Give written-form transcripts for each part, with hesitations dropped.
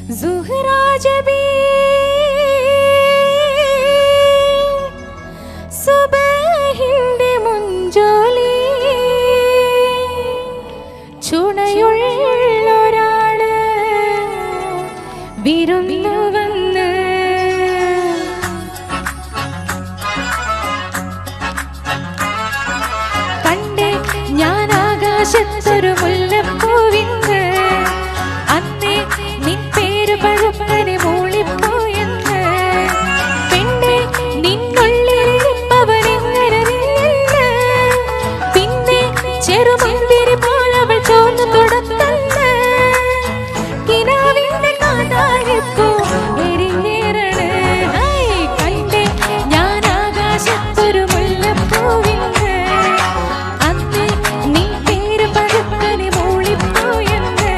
സുഹ്റാ ജബീ സുബഹിന്റെ മുഞ്ചോലി ചുണയുള്ളൊരാള് വിരുന്നു വന്ന് കണ്ടേ ഞാൻ ആകാശത്തൊരു മുല്ലപ്പൂവിന്ന് അന്നേ നിൻ പേര് പഴുപ്പനെ മൂളിപ്പോയെന്ന് പെണ്ണെ നിന്നുള്ളിലിരിപ്പവനെങ്ങനെ പിന്നെ ചെറുമുന്തിരി പോലവൾ ചോന്നു തുടത്തന്ന് കിനാവിന്റെ കാതാരിപ്പോ എരിഞ്ഞേറണ് കണ്ടേ ഞാൻ ആകാശത്തൊരു മുല്ലപ്പൂവിന്ന് അന്നേ നിൻ പേര് പഴുപ്പനെ മൂളിപ്പോയെന്ന്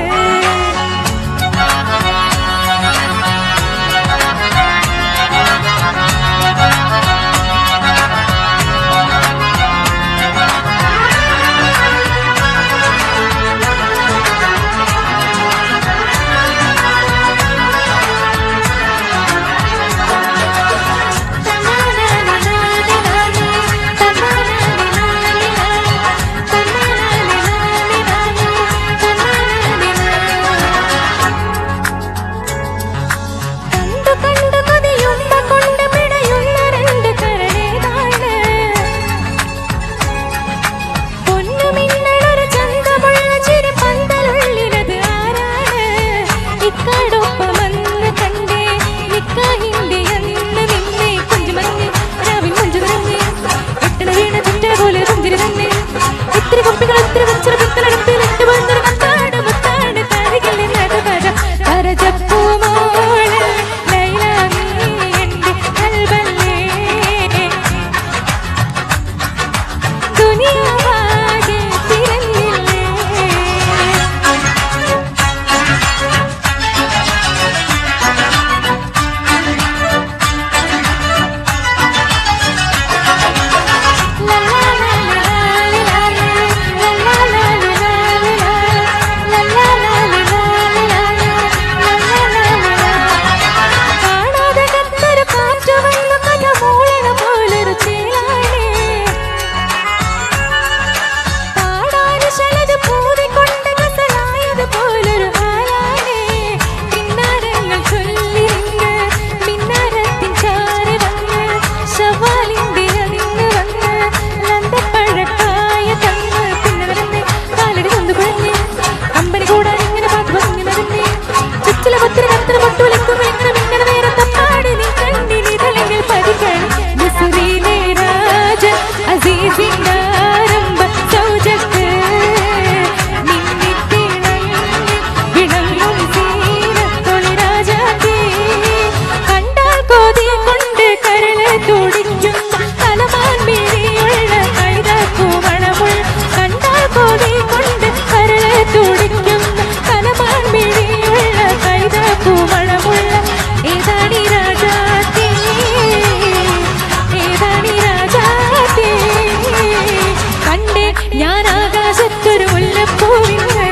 ഞാൻ ആകാശത്തൊരു മുല്ലപ്പൂവിന്ന്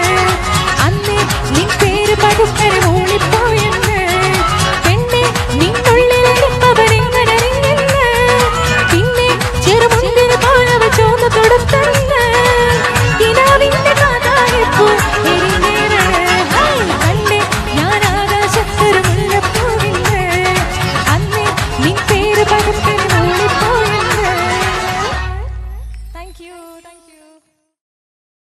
അന്നേ നിൻ പേര് പഴുപ്പനെ മൂളിപ്പോയെന്ന് പെണ്ണെ നിന്നുള്ളിലിരിപ്പവനെങ്ങനറിഞ്ഞെന്ന് പിന്നെ ചെറുമുന്തിരി പോലവൾ ചോന്നു തൊടുത്തന്ന് കിനാവിന്റെ കാതാരിപ്പൂ എരിഞ്ഞേറണ് കണ്ടേ ഞാൻ ആകാശത്തൊരു മുല്ലപ്പൂവിന്ന് അന്നേ നിൻ പേര് പഴുപ്പനെ